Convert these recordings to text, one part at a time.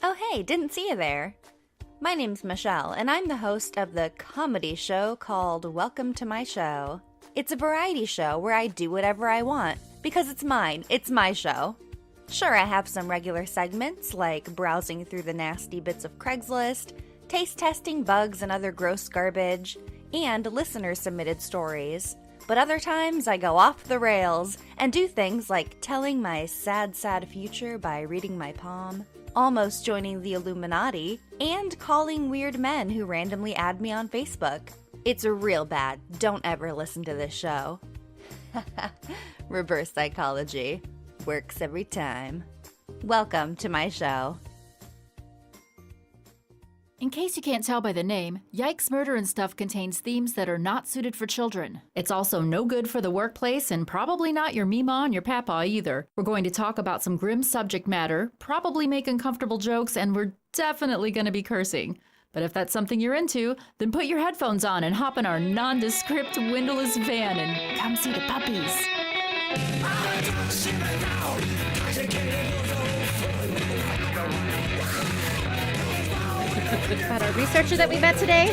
Oh hey, didn't see you there. My name's Michelle, and I'm the host of the comedy show called Welcome to My Show. It's a variety show where I do whatever I want, because it's mine, it's my show. Sure, I have some regular segments, like browsing through the nasty bits of Craigslist, taste testing bugs and other gross garbage, and listener-submitted stories. But other times, I go off the rails and do things like telling my sad, sad future by reading my palm, almost joining the Illuminati, and calling weird men who randomly add me on Facebook. It's real bad. Don't ever listen to this show. Reverse psychology. Works every time. Welcome to my show. In case you can't tell by the name, Yikes Murder and Stuff contains themes that are not suited for children. It's also no good for the workplace and probably not your Meemaw and your Papa either. We're going to talk about some grim subject matter, probably make uncomfortable jokes, and we're definitely going to be cursing. But if that's something you're into, then put your headphones on and hop in our nondescript windowless van and come see the puppies. About our researcher that we met today.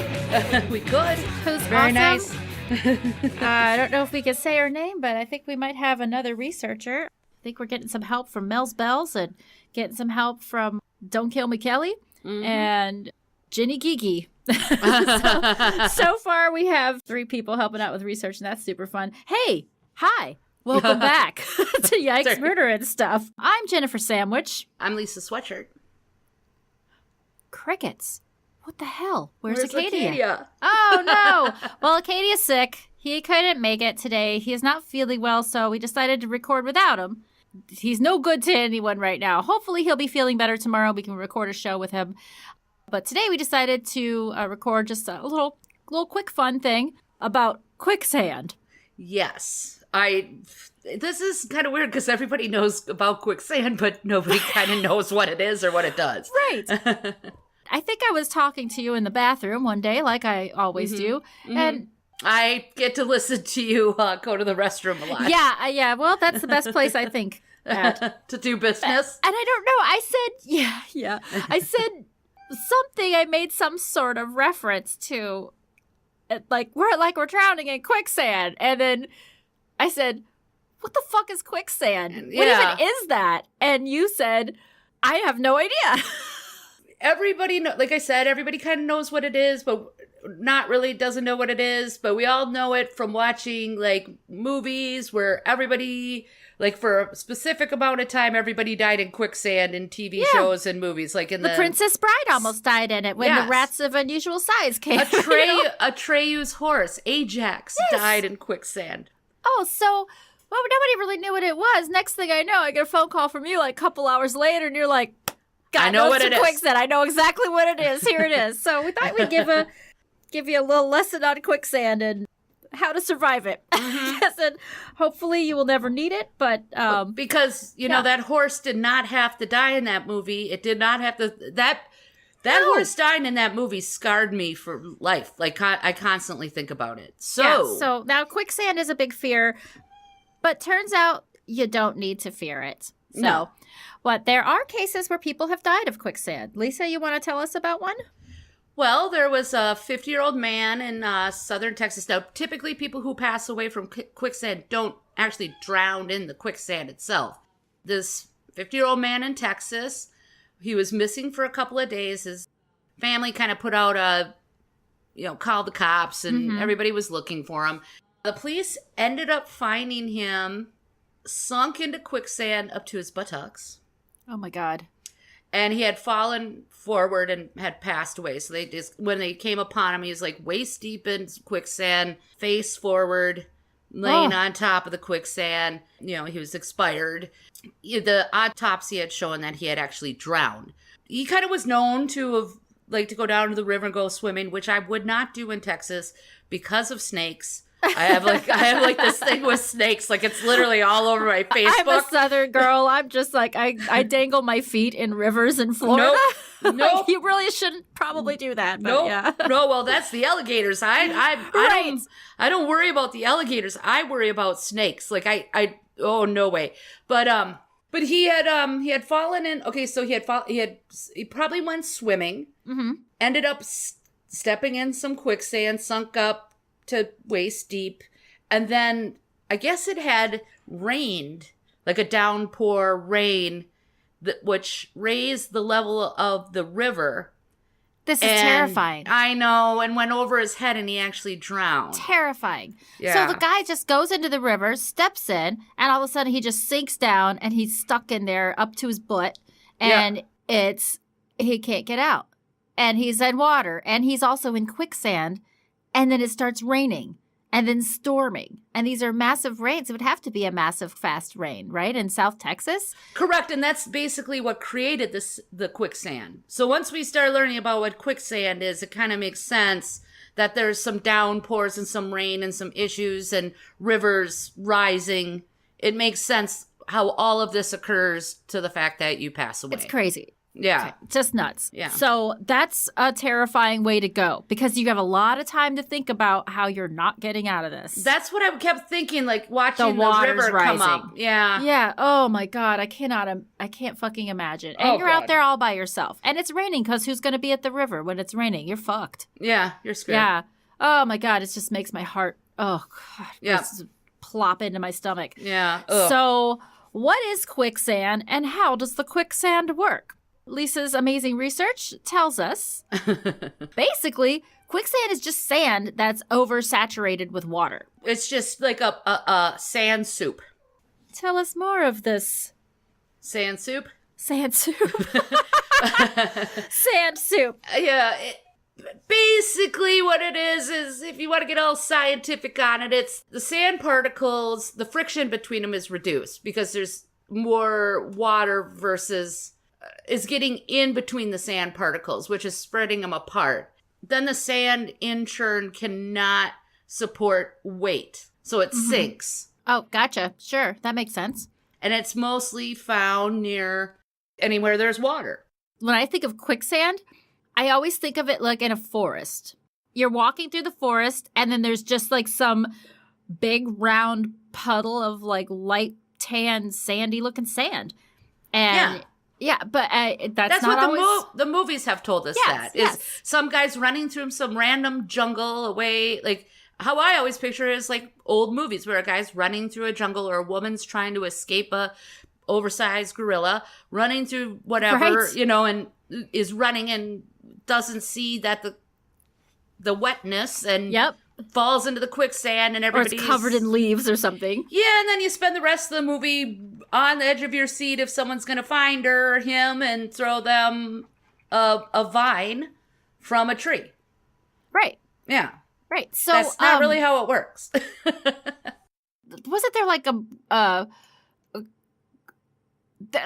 We could. Who's very awesome. nice. I don't know if we could say her name, but I think we might have another researcher. I think we're getting some help from Mel's Bells and getting some help from Don't Kill Me Kelly and Ginny Gigi. So far, we have 3 people helping out with research, and that's super fun. Hey, hi. Welcome back to Yikes Murder and Stuff. I'm Jennifer Sandwich. I'm Lisa Sweatshirt. Crickets. What the hell? Where's Acadia? Acadia? Oh, no. Well, Acadia's sick. He couldn't make it today. He is not feeling well, so we decided to record without him. He's no good to anyone right now. Hopefully, he'll be feeling better tomorrow. We can record a show with him. But today, we decided to record just a little quick fun thing about quicksand. Yes. This is kind of weird because everybody knows about quicksand, but nobody kind of knows what it is or what it does. Right. I think I was talking to you in the bathroom one day, like I always do, and I get to listen to you go to the restroom a lot. Yeah. Well, that's the best place I think at. To do business. And I don't know. I said, yeah. I said something. I made some sort of reference to, we're drowning in quicksand, and then I said, "What the fuck is quicksand? What even is that?" And you said, "I have no idea." Everybody, like I said, everybody kind of knows what it is, but not really doesn't know what it is. But we all know it from watching like movies where everybody, like for a specific amount of time, everybody died in quicksand in TV shows and movies. Like in the Princess Bride almost died in it when the rats of unusual size came. Atreyu's horse, Ajax, died in quicksand. Oh, so nobody really knew what it was. Next thing I know, I get a phone call from you like a couple hours later, and you're like, God, I know what it is. Quicksand. I know exactly what it is. Here it is. So we thought we'd give you a little lesson on quicksand and how to survive it. And hopefully you will never need it, but because you know that horse did not have to die in that movie. It did not have to. That horse dying in that movie scarred me for life. Like I constantly think about it. So now quicksand is a big fear, but turns out you don't need to fear it. So, no. What, there are cases where people have died of quicksand. Lisa, you want to tell us about one? Well, there was a 50-year-old man in southern Texas. Now, typically people who pass away from quicksand don't actually drown in the quicksand itself. This 50-year-old man in Texas, he was missing for a couple of days. His family kind of put out called the cops, and everybody was looking for him. The police ended up finding him sunk into quicksand up to his buttocks. Oh, my God. And he had fallen forward and had passed away. So when they came upon him, he was like waist deep in quicksand, face forward, laying on top of the quicksand. He was expired. The autopsy had shown that he had actually drowned. He kind of was known to have liked to go down to the river and go swimming, which I would not do in Texas because of snakes. I have this thing with snakes. Like it's literally all over my Facebook. I'm a Southern girl. I'm just like I dangle my feet in rivers in Florida. Nope. Like, you really shouldn't probably do that. But nope. Yeah. No. Well, that's the alligators. I don't worry about the alligators. I worry about snakes. Like oh no way. But But he had fallen in. Okay, so he probably went swimming. Mm-hmm. Ended up stepping in some quicksand, sunk up to waist deep, and then I guess it had rained, like a downpour rain, which raised the level of the river. This is terrifying. I know, and went over his head, and he actually drowned. Terrifying. Yeah. So the guy just goes into the river, steps in, and all of a sudden he just sinks down, and he's stuck in there up to his butt, and he can't get out. And he's in water, and he's also in quicksand, and then it starts raining, and then storming. And these are massive rains. It would have to be a massive, fast rain, right, in South Texas? Correct, and that's basically what created the quicksand. So once we start learning about what quicksand is, it kind of makes sense that there's some downpours and some rain and some issues and rivers rising. It makes sense how all of this occurs to the fact that you pass away. It's crazy. Yeah. Just nuts. Yeah. So that's a terrifying way to go because you have a lot of time to think about how you're not getting out of this. That's what I kept thinking, like watching the river come up. Yeah. Yeah. Oh my God. I can't fucking imagine. And you're out there all by yourself. And it's raining because who's going to be at the river when it's raining? You're fucked. Yeah. You're screwed. Yeah. Oh my God. It just makes my heart, God. Yeah. Just plop into my stomach. Yeah. Ugh. So what is quicksand and how does the quicksand work? Lisa's amazing research tells us, basically, quicksand is just sand that's oversaturated with water. It's just like a sand soup. Tell us more of this. Sand soup? Sand soup. Sand soup. Yeah. Basically what it is if you want to get all scientific on it, it's the sand particles, the friction between them is reduced because there's more water versus... is getting in between the sand particles, which is spreading them apart. Then the sand in turn cannot support weight, so it sinks. Oh, gotcha. Sure, that makes sense. And it's mostly found near anywhere there's water. When I think of quicksand, I always think of it like in a forest. You're walking through the forest, and then there's just like some big round puddle of like light tan, sandy looking sand. And yeah, but that's not what always... the movies have told us. Yes. Is some guys running through some random jungle away. Like how I always picture it is like old movies where a guy's running through a jungle or a woman's trying to escape a oversized gorilla, running through whatever, right. And is running and doesn't see that the wetness and falls into the quicksand and everybody's... Or it's covered in leaves or something. Yeah, and then you spend the rest of the movie on the edge of your seat if someone's going to find her or him and throw them a vine from a tree. Right. Yeah. Right. So that's not really how it works. Wasn't there like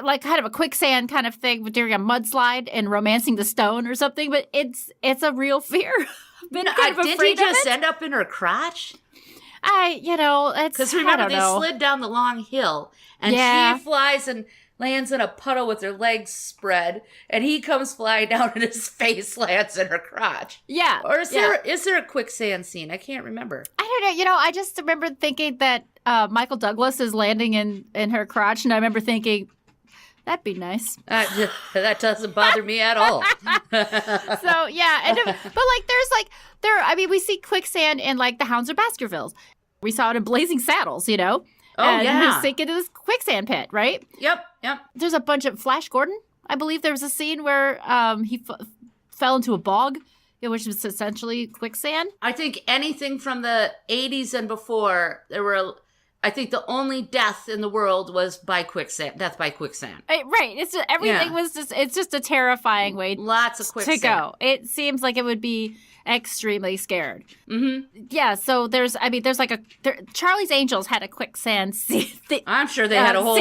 like kind of a quicksand kind of thing during a mudslide and Romancing the Stone or something? But it's a real fear. Did he just end up in her crotch? It's... Because remember, they slid down the long hill, and she flies and lands in a puddle with her legs spread, and he comes flying down and his face lands in her crotch. Yeah. Or is there a quicksand scene? I can't remember. I don't know. I just remember thinking that Michael Douglas is landing in her crotch, and I remember thinking... That'd be nice. That doesn't bother me at all. So, yeah. We see quicksand in, like, The Hounds of Baskervilles. We saw it in Blazing Saddles, Oh, yeah. He's sinking into this quicksand pit, right? Yep. There's a bunch of Flash Gordon. I believe there was a scene where he fell into a bog, which was essentially quicksand. I think anything from the 80s and before, I think the only death in the world was by quicksand. Death by quicksand. Right. It's just, everything was just. It's just a terrifying way. Lots of quicksand to go. It seems like it would be extremely scared. Mm-hmm. Yeah. So there's like Charlie's Angels had a quicksand scene. I'm sure they had a whole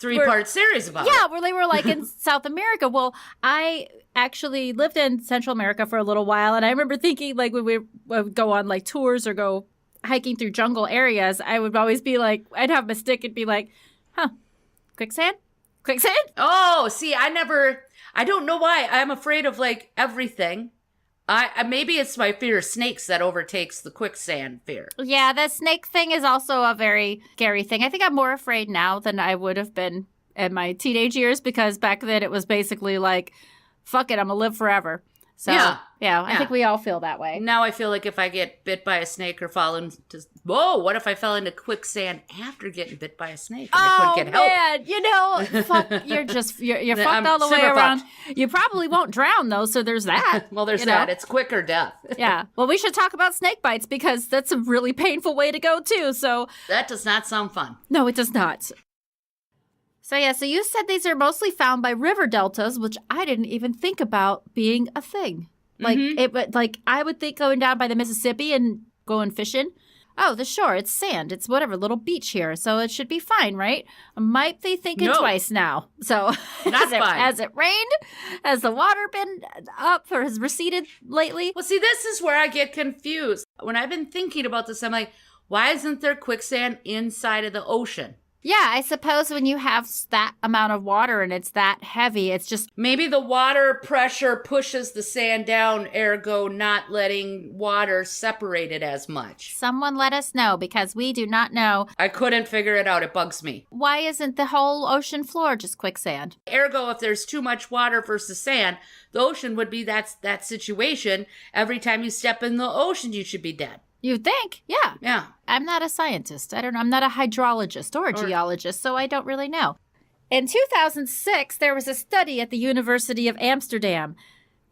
3-part series about it. Yeah, where they were like in South America. Well, I actually lived in Central America for a little while, and I remember thinking like when we would go on like tours or go hiking through jungle areas, I would always be like, I'd have my stick and be like, quicksand? Oh, see, I don't know why. I'm afraid of like everything. I maybe it's my fear of snakes that overtakes the quicksand fear. Yeah, the snake thing is also a very scary thing. I think I'm more afraid now than I would have been in my teenage years because back then it was basically like, fuck it, I'm going to live forever. So, yeah, I think we all feel that way. Now I feel like if I get bit by a snake or fall into... Whoa, what if I fell into quicksand after getting bit by a snake? And I couldn't get help? Man, you know, fuck, you're fucked all the way around. You probably won't drown, though, so there's that. Well, there's that. It's quick or death. Yeah. Well, we should talk about snake bites because that's a really painful way to go, too. So that does not sound fun. No, it does not. So you said these are mostly found by river deltas, which I didn't even think about being a thing. Like I would think going down by the Mississippi and going fishing. Oh, the shore, it's sand. It's whatever, little beach here. So it should be fine, right? Might be thinking twice now. So has it rained? Has the water been up or has receded lately? Well, see, this is where I get confused. When I've been thinking about this, I'm like, why isn't there quicksand inside of the ocean? Yeah, I suppose when you have that amount of water and it's that heavy, it's just... Maybe the water pressure pushes the sand down, ergo not letting water separate it as much. Someone let us know because we do not know. I couldn't figure it out. It bugs me. Why isn't the whole ocean floor just quicksand? Ergo, if there's too much water versus sand, the ocean would be that situation. Every time you step in the ocean, you should be dead. You think? Yeah. Yeah. I'm not a scientist. I don't know. I'm not a hydrologist or a geologist, so I don't really know. In 2006, there was a study at the University of Amsterdam.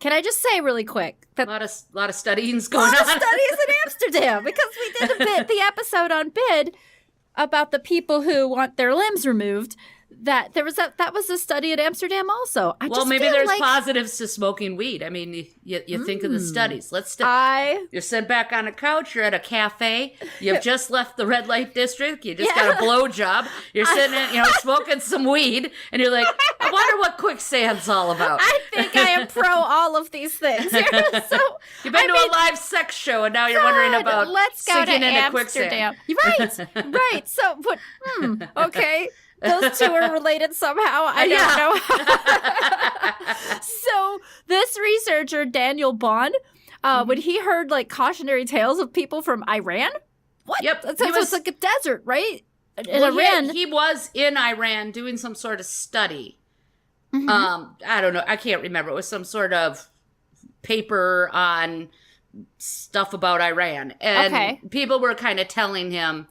Can I just say really quick that a lot of studying's going on. A lot of studies in Amsterdam because we did the episode on BID about the people who want their limbs removed. That was a study at Amsterdam also. Maybe there's positives to smoking weed. I mean, you think of the studies. You're sitting back on a couch. You're at a cafe. You've just left the red light district. You just got a blowjob. You're sitting in, smoking some weed, and you're like, I wonder what quicksand's all about. I think I am pro all of these things. You've been to a live sex show, and now you're wondering about sinking into quicksand. Right. So, okay. Those two are related somehow. I don't know. So this researcher, Daniel Bond, when he heard like cautionary tales of people from Iran, what? Yep. It's like a desert, right? In Iran. He was in Iran doing some sort of study. Mm-hmm. I don't know. I can't remember. It was some sort of paper on stuff about Iran. And people were kind of telling him,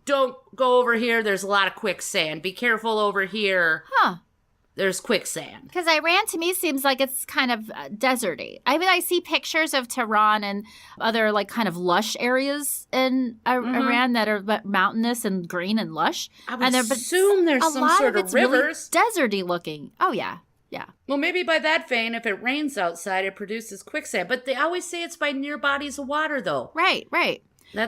don't go over here. There's a lot of quicksand. Be careful over here. Huh. There's quicksand. Because Iran to me seems like it's kind of deserty. I mean, I see pictures of Tehran and other like kind of lush areas in Iran that are mountainous and green and lush. I would assume there's some sort of rivers. Really deserty looking. Oh, yeah. Yeah. Well, maybe by that vein, if it rains outside, it produces quicksand. But they always say it's by near bodies of water, though. Right.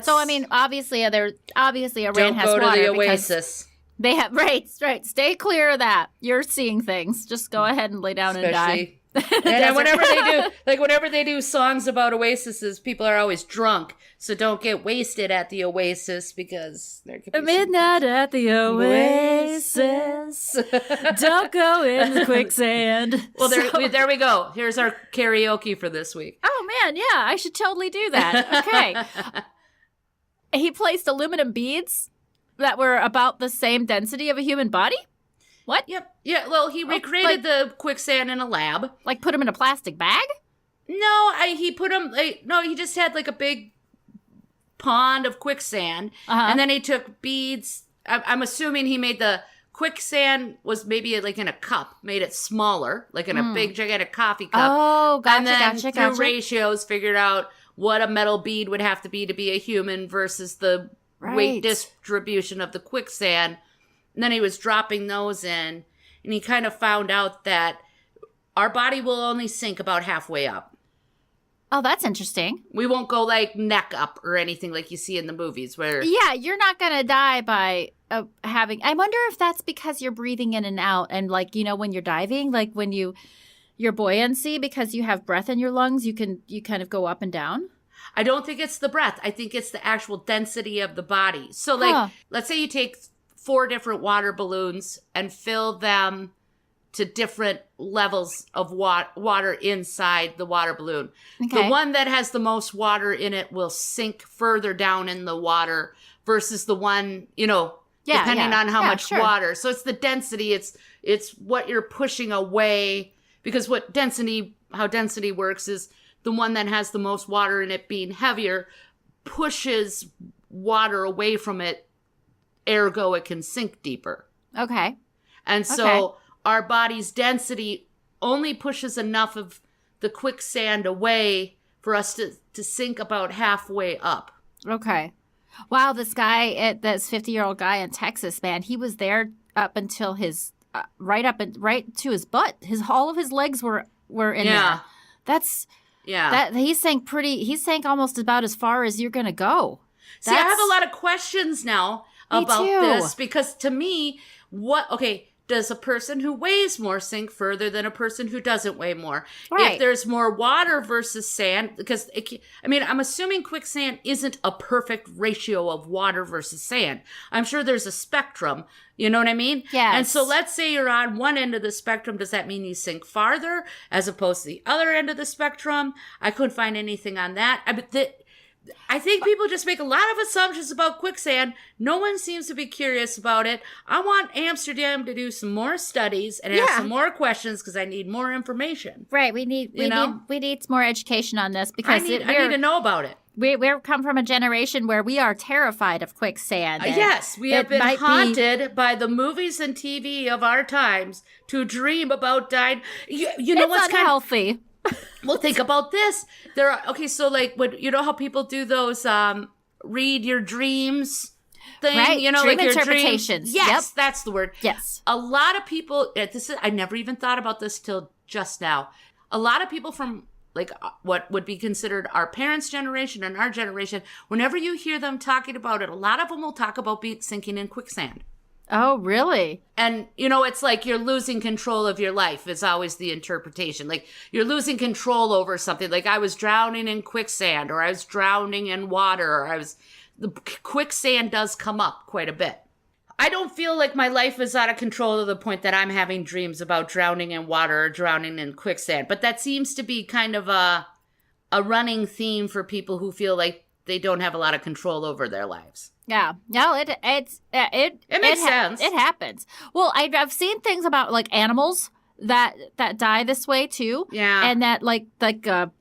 So, I mean, obviously Iran has water. Don't go to the oasis. They have, right. Stay clear of that. You're seeing things. Just go ahead and lay down and die. And whenever they do songs about oases, people are always drunk. So don't get wasted at the oasis because there could be midnight at the oasis. Don't go in the quicksand. Well, there we go. Here's our karaoke for this week. Oh, man. Yeah, I should totally do that. Okay. He placed aluminum beads that were about the same density of a human body? What? Yep. Yeah, well, he recreated the quicksand in a lab. Like put them in a plastic bag? No, he put them... he just had like a big pond of quicksand. And then he took beads. I'm assuming he made the quicksand was maybe like in a cup, made it smaller, like in a big, gigantic coffee cup. Oh, gotcha, and then gotcha. through ratios, figured out what a metal bead would have to be a human versus the weight distribution of the quicksand. And then he was dropping those in, and he kind of found out that our body will only sink about halfway up. Oh, that's interesting. We won't go like neck up or anything like you see in the movies where... Yeah, you're not going to die by having... I wonder if that's because you're breathing in and out and like, when you're diving, like when your buoyancy, because you have breath in your lungs, you kind of go up and down. I don't think it's the breath. I think it's the actual density of the body. So like, let's say you take 4 different water balloons and fill them to different levels of water inside the water balloon. Okay. The one that has the most water in it will sink further down in the water versus the one, depending on how much sure. water. So it's the density. It's what you're pushing away, because how density works is the one that has the most water in it being heavier pushes water away from it, ergo it can sink deeper. Okay. And so our body's density only pushes enough of the quicksand away for us to sink about halfway up. Okay. Wow, this 50-year-old guy in Texas, man, he was there up until his right to his butt. All of his legs were in there. He sank almost about as far as you're going to go. See, I have a lot of questions now about this, because to me, does a person who weighs more sink further than a person who doesn't weigh more? Right. If there's more water versus sand, because I'm assuming quicksand isn't a perfect ratio of water versus sand. I'm sure there's a spectrum. You know what I mean? Yes. And so let's say you're on one end of the spectrum. Does that mean you sink farther as opposed to the other end of the spectrum? I couldn't find anything on that. I think people just make a lot of assumptions about quicksand. No one seems to be curious about it. I want Amsterdam to do some more studies and ask some more questions, because I need more information. Right. We need more education on this, because I need to know about it. We come from a generation where we are terrified of quicksand. Yes, we have been haunted by the movies and TV of our times to dream about dying. You know what's unhealthy. Well, think about this. So like, you know how people do those read your dreams thing? Right. You know, Dream like your interpretations. Dreams. Yes, Yep. that's the word. Yes. A lot of people, I never even thought about this till just now. A lot of people from like what would be considered our parents' generation and our generation, whenever you hear them talking about it, a lot of them will talk about sinking in quicksand. Oh, really? And, it's like you're losing control of your life is always the interpretation. Like, you're losing control over something. Like, I was drowning in quicksand, or I was drowning in water, or the quicksand does come up quite a bit. I don't feel like my life is out of control to the point that I'm having dreams about drowning in water or drowning in quicksand. But that seems to be kind of a running theme for people who feel like they don't have a lot of control over their lives. Yeah, no, it makes sense. It happens. Well, I've seen things about like animals that die this way too. Yeah, and that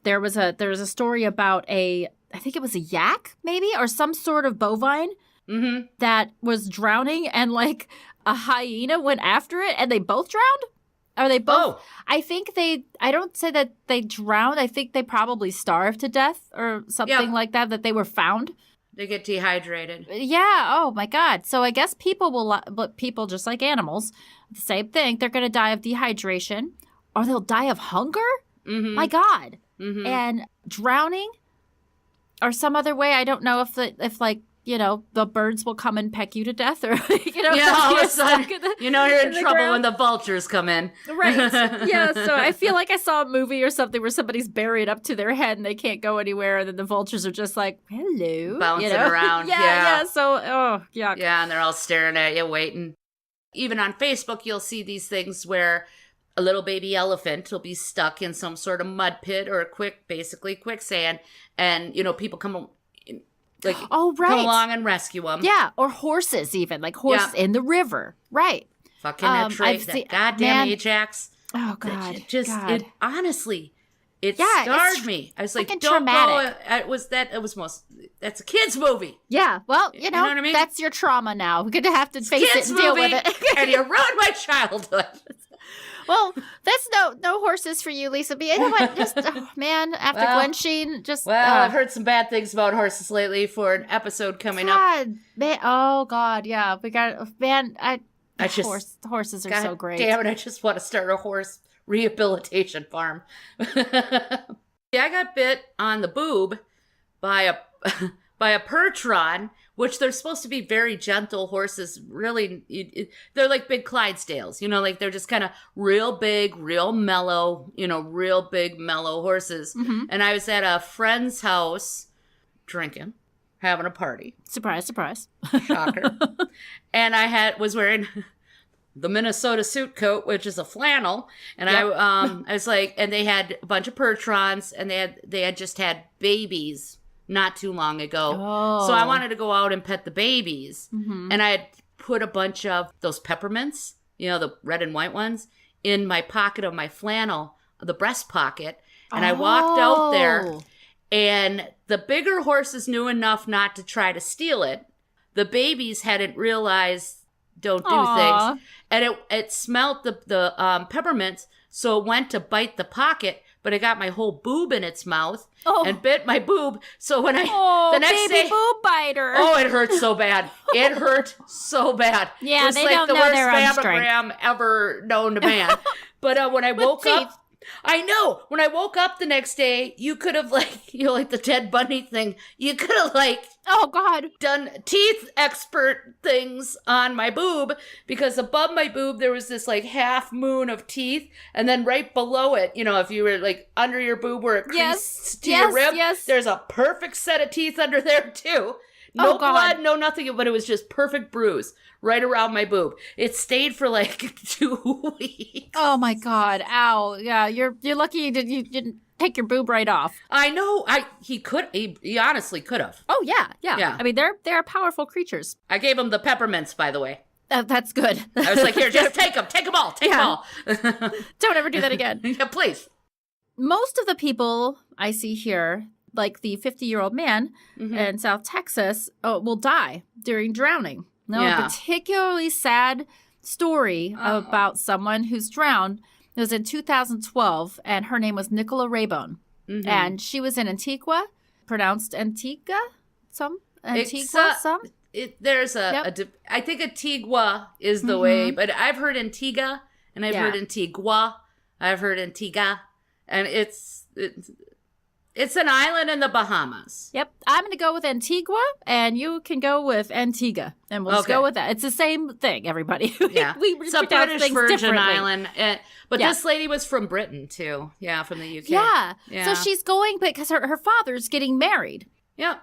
there was a story about I think it was a yak maybe, or some sort of bovine that was drowning, and like a hyena went after it, and they both drowned. Are they both? Oh. I don't say that they drowned. I think they probably starved to death or something like that they were found. They get dehydrated. Yeah. Oh, my God. So I guess people just like animals, the same thing. They're going to die of dehydration, or they'll die of hunger. Mm-hmm. My God. Mm-hmm. And drowning or some other way. I don't know if the birds will come and peck you to death, or, all of a sudden, you're in trouble ground when the vultures come in. Right. Yeah. So I feel like I saw a movie or something where somebody's buried up to their head and they can't go anywhere. And then the vultures are just like, hello. Bouncing around. Yeah. So, yeah. Yeah. And they're all staring at you, waiting. Even on Facebook, you'll see these things where a little baby elephant will be stuck in some sort of mud pit or basically quicksand. And, people come come along and rescue them. Yeah, or horses even, like horses in the river. Right. Fucking that goddamn Ajax. Oh, God. Honestly, it scarred me. I was like, don't traumatic. Go. That's a kid's movie. Yeah, well, you know what I mean? That's your trauma now. We're going to have to face it and deal with it. And you ruined my childhood. Well, that's no horses for you, Lisa. But you know what? Just, after Gwen Sheen, just... Well, I've heard some bad things about horses lately for an episode coming up. Man, oh, God, yeah. We got... Man, horses are so great. Damn it, I just want to start a horse rehabilitation farm. I got bit on the boob by a percheron, which they're supposed to be very gentle horses. Really, they're like big Clydesdales, like they're just kind of real big, real mellow, real big, mellow horses. Mm-hmm. And I was at a friend's house drinking, having a party. Surprise, surprise. Shocker. And I was wearing the Minnesota suit coat, which is a flannel. And I was like, and they had a bunch of percherons, and they had just had babies not too long ago. Oh. So I wanted to go out and pet the babies. Mm-hmm. And I had put a bunch of those peppermints, the red and white ones, in my pocket of my flannel, the breast pocket. And I walked out there, and the bigger horses knew enough not to try to steal it. The babies hadn't realized don't do things. And it smelled the peppermints, so it went to bite the pocket, but it got my whole boob in its mouth and bit my boob. So when the next baby day, boob biter. Oh, it hurt so bad. It hurt so bad. Yeah, just they like don't the know worst their own strength. mammogram ever known to man. But when I woke up, I know when I woke up the next day, you could have like the Ted Bundy thing. You could have oh God, done teeth expert things on my boob, because above my boob there was this like half moon of teeth, and then right below it, if you were like under your boob where it creased to your rib, there's a perfect set of teeth under there too. No blood, no nothing, but it was just perfect bruise right around my boob. It stayed for like 2 weeks. Oh my God, ow! Yeah, you're lucky you didn't take your boob right off. I know. He honestly could have. Oh yeah. I mean, they're powerful creatures. I gave him the peppermints, by the way. That's good. I was like, here, just take them all, take them all. Don't ever do that again. Yeah, please. Most of the people I see here, like the 50-year-old man in South Texas, will die during drowning. A particularly sad story about someone who's drowned. It was in 2012, and her name was Nicola Raybone. And she was in Antigua, pronounced Antigua, I think Antigua is the way, but I've heard Antigua, and I've heard Antigua, I've heard Antigua, and it's an island in the Bahamas. Yep. I'm going to go with Antigua, and you can go with Antigua. And we'll just go with that. It's the same thing, everybody. Yeah. it's a British Virgin Island. But this lady was from Britain, too. Yeah, from the UK. Yeah. So she's going because her father's getting married. Yeah.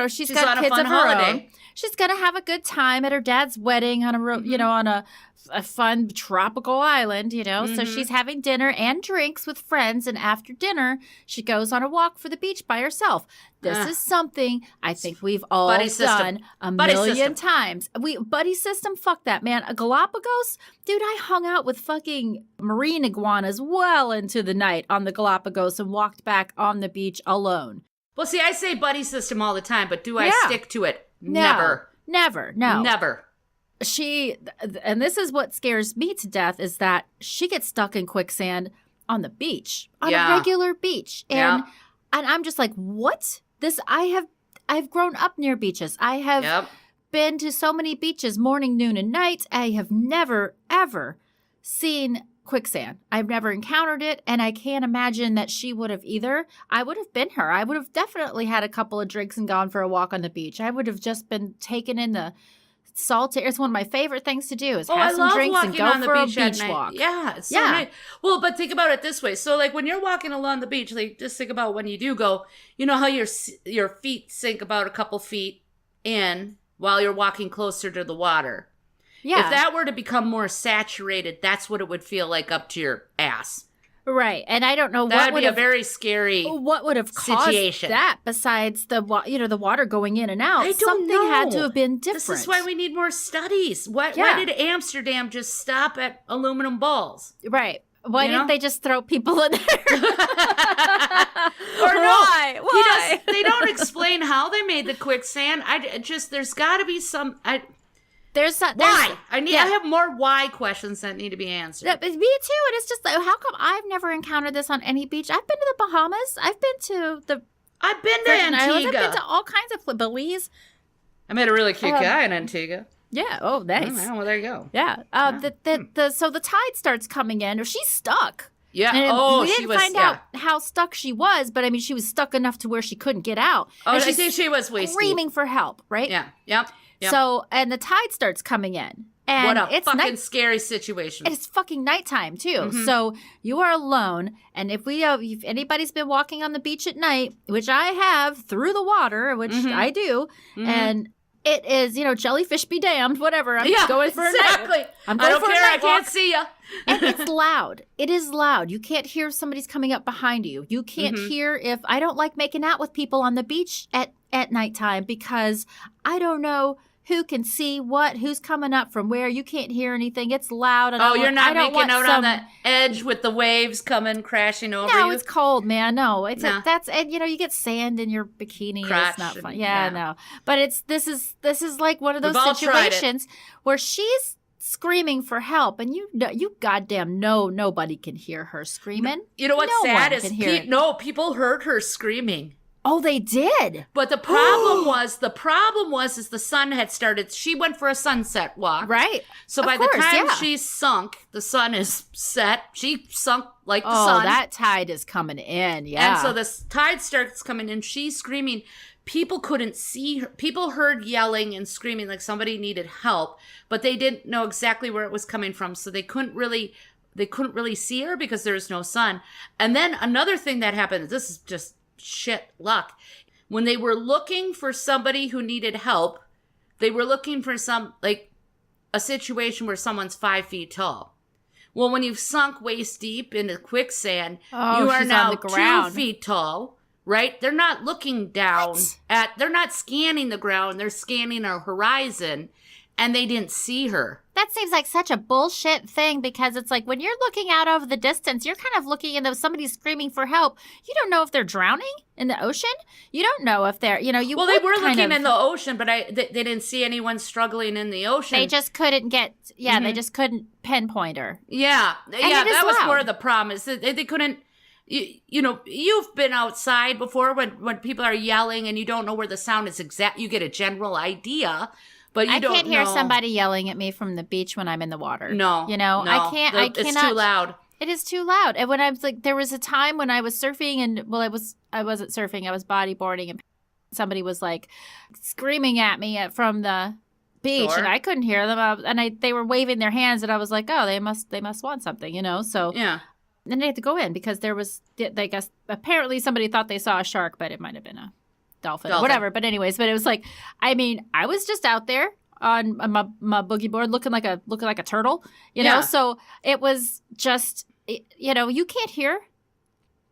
She's got kids of her own. She's going to have a good time at her dad's wedding on on a fun tropical island, So she's having dinner and drinks with friends, and after dinner, she goes on a walk for the beach by herself. This is something I think we've all done a million times. Buddy system, fuck that, man. Galapagos, dude, I hung out with fucking marine iguanas well into the night on the Galapagos and walked back on the beach alone. Well, see, I say buddy system all the time, but do I stick to it? No. Never. And this is what scares me to death, is that she gets stuck in quicksand on the beach, on a regular beach. And I'm just like, what? I've grown up near beaches. I have been to so many beaches, morning, noon, and night. I have never, ever seen quicksand. I've never encountered it, and I can't imagine that she would have either. I would have been her. I would have definitely had a couple of drinks and gone for a walk on the beach. I would have just been taken in the salt air. It's one of my favorite things to do is have some drinks and go for a beach walk. Yeah, it's so nice. Well, but think about it this way. So like when you're walking along the beach, like just think about when you do go, you know how your feet sink about a couple feet in while you're walking closer to the water. Yeah. If that were to become more saturated, that's what it would feel like up to your ass. Right. And I don't know what would be a very scary what would have caused that besides the water going in and out. I don't Something know. had to have been different. This is why we need more studies. Why did Amsterdam just stop at aluminum balls? Right. Why didn't they just throw people in there? Or Why? They don't explain how they made the quicksand. There's got to be some. Why? I have more why questions that need to be answered. Me too. And it's just like, how come I've never encountered this on any beach? I've been to the Bahamas. I've been to Antigua. I've been to all kinds of Belize. I met a really cute guy in Antigua. Yeah. Oh, nice. Oh, well, there you go. Yeah. So the tide starts coming in, or she's stuck. Yeah. And we didn't find out how stuck she was, but I mean, she was stuck enough to where she couldn't get out. Oh, I think she was screaming for help, right? Yeah. Yep. So, and the tide starts coming in. And what a fucking scary situation. It's fucking nighttime, too. So you are alone. And if anybody's been walking on the beach at night, which I have through the water, which I do, and it is, jellyfish be damned, whatever. I'm going for a night. I don't care. I can't see you. And it's loud. It is loud. You can't hear if somebody's coming up behind you. You can't hear if I don't like making out with people on the beach at nighttime because I don't know who can see what, who's coming up from where. You can't hear anything. It's loud. And you're not making out on the edge with the waves coming crashing over you? No, it's cold, man. No, it's No. and you get sand in your bikini. Crotch It's not fun. and- Yeah, yeah. no. But this is like one of those We've all tried it. situations where she's screaming for help, and you goddamn know nobody can hear her screaming. You know what's No sad one is can hear it. people heard her screaming. Oh, they did. But the problem was is the sun had started. She went for a sunset walk. Right. So Of by course, the time yeah. she sunk, the sun is set. She sunk like the Oh, sun. that tide is coming in. Yeah. And so the tide starts coming in. She's screaming. People couldn't see her. People heard yelling and screaming like somebody needed help, but they didn't know exactly where it was coming from. So they couldn't really see her because there's no sun. And then another thing that happened, this is just shit luck. When they were looking for somebody who needed help, they were looking for a situation where someone's 5 feet tall. Well, when you've sunk waist deep into quicksand, you are she's now on the ground. 2 feet tall, right? They're not looking down they're not scanning the ground, they're scanning a horizon, and they didn't see her. That seems like such a bullshit thing, because it's like when you're looking out over the distance, you're kind of looking into somebody's screaming for help. You don't know if they're drowning in the ocean. You don't know if they're, you Well, they were looking in the ocean, but they didn't see anyone struggling in the ocean. They just couldn't they just couldn't pinpoint her. Yeah. it is That was loud. more of the problem is that they couldn't, you've been outside before when people are yelling and you don't know where the sound is exact. You get a general idea. But I don't can't hear know. somebody yelling at me from the beach when I'm in the water. No. I can't. I cannot. It's too loud. It is too loud. And when I was like, there was a time when I was surfing, and I wasn't surfing. I was bodyboarding, and somebody was like screaming at me from the beach, Sure. and I couldn't hear them. They were waving their hands, and I was like, oh, they must want something, So Yeah. then they had to go in because there was, I guess, apparently somebody thought they saw a shark, but it might have been a dolphin. Or whatever. But anyways, but it was like, I was just out there on my boogie board looking like a turtle, Yeah. So it was just, you can't hear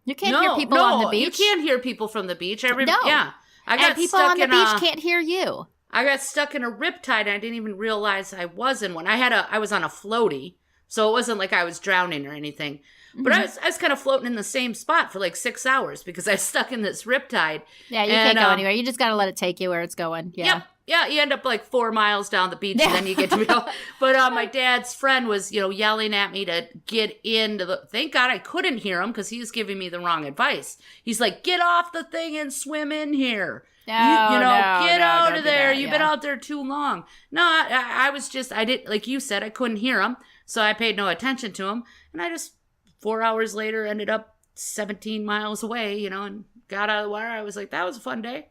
people on the beach. You can't hear people from the beach. No. Yeah. And people on the beach can't hear you. I got stuck in a riptide and I didn't even realize I was in one. I was on a floaty, so it wasn't like I was drowning or anything. But I was kind of floating in the same spot for like 6 hours because I was stuck in this riptide. Yeah, you can't go anywhere. You just got to let it take you where it's going. Yeah. Yep. Yeah, you end up like 4 miles down the beach and then you get to go. But my dad's friend was, yelling at me to get into the. Thank God I couldn't hear him because he was giving me the wrong advice. He's like, get off the thing and swim in here. No, Get out don't of do there. that, You've yeah. been out there too long. No, I was just, I didn't, like you said, I couldn't hear him. So I paid no attention to him. And I just, 4 hours later, ended up 17 miles away, and got out of the water. I was like, that was a fun day.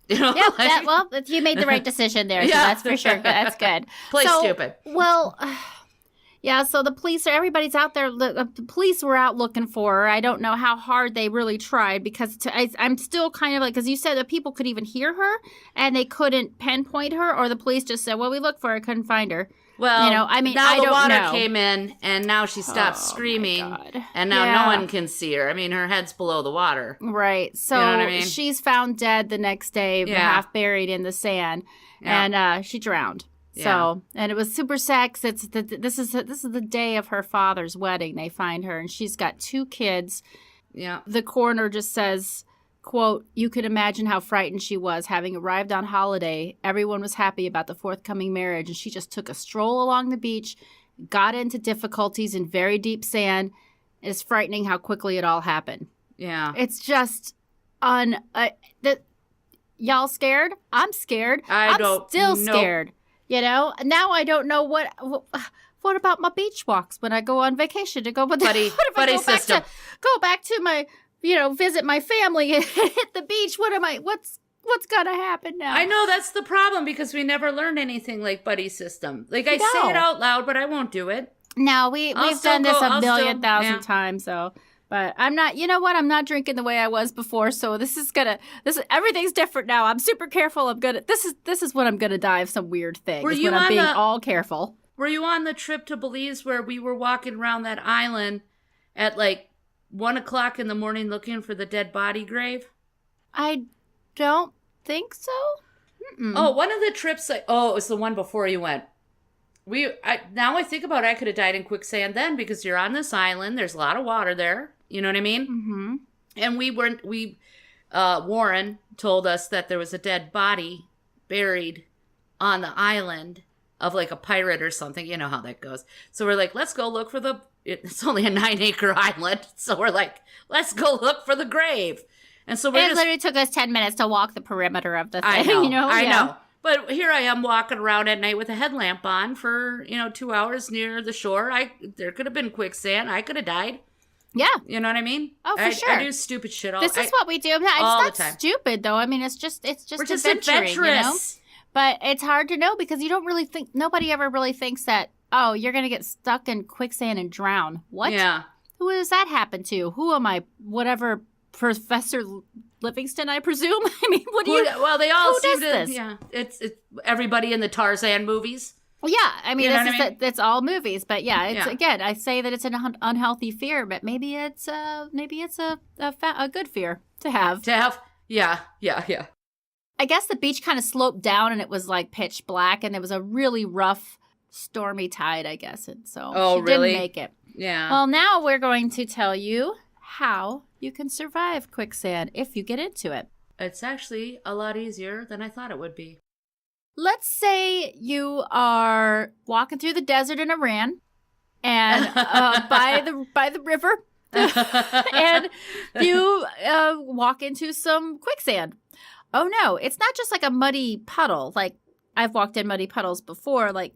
Yep, you made the right decision there. So Yeah. that's for sure. That's good. Play stupid. Well, yeah, so the police, everybody's out there. The police were out looking for her. I don't know how hard they really tried because I'm still kind of like, because you said that people could even hear her and they couldn't pinpoint her, or the police just said, well, we looked for her, couldn't find her. Well, now I don't the water know. came in, and now she stopped screaming, God. and now Yeah. no one can see her. I mean, her head's below the water. Right. So You know what I mean? she's found dead the next day, Yeah. half buried in the sand, Yeah. and she drowned. Yeah. So, and it was super sad 'cause this is the day of her father's wedding. They find her, and she's got 2 kids. Yeah. The coroner just says, quote, "You could imagine how frightened she was. Having arrived on holiday, everyone was happy about the forthcoming marriage, and she just took a stroll along the beach, got into difficulties in very deep sand. It's frightening how quickly it all happened." Yeah. It's just y'all scared? I'm scared. I'm still scared. Now I don't know what about my beach walks when I go on vacation to go with Buddy system. Go back to my, visit my family and hit the beach. What's gonna happen now? I know that's the problem because we never learned anything like buddy system. Like I say it out loud, but I won't do it. No, we've still done this go- a I'll million still- thousand yeah. times, so. But I'm not, I'm not drinking the way I was before, so everything's different now. I'm super careful. This is when I'm gonna die of some weird thing. Were is you when I'm on being the- all careful. Were you on the trip to Belize where we were walking around that island at like 1:00 in the morning looking for the dead body grave? I don't think so. Oh, one of the trips, it was the one before you went. Now I think about it, I could have died in quicksand then because you're on this island. There's a lot of water there. You know what I mean? Mm-hmm. And Warren told us that there was a dead body buried on the island of like a pirate or something. You know how that goes. So we're like, let's go look for it's only a 9-acre island. So we're like, let's go look for the grave. And so it literally took us 10 minutes to walk the perimeter of the thing. I know. But here I am walking around at night with a headlamp on for, 2 hours near the shore. There could have been quicksand. I could have died. Yeah. You know what I mean? Oh, for sure. I do stupid shit This is what we do. It's all not the time. stupid, though. I mean, it's just We're just adventuring, adventurous. But it's hard to know because you don't really think, nobody ever really thinks that, oh, you're going to get stuck in quicksand and drown. What? Yeah. Who does that happen to? Who am I? Whatever, Professor Livingston, I presume? I mean, what do you... Well, they all who seem does to... this? Yeah. It's everybody in the Tarzan movies. Well, yeah, I mean, It's all movies, but again, I say that it's an unhealthy fear, but maybe it's a good fear to have. Yeah. I guess the beach kind of sloped down and it was like pitch black, and there was a really rough, stormy tide, I guess, and so she really? didn't make it. Yeah. Well, now we're going to tell you how you can survive quicksand if you get into it. It's actually a lot easier than I thought it would be. Let's say you are walking through the desert in Iran and by the river and you walk into some quicksand. Oh no, it's not just like a muddy puddle. Like I've walked in muddy puddles before, like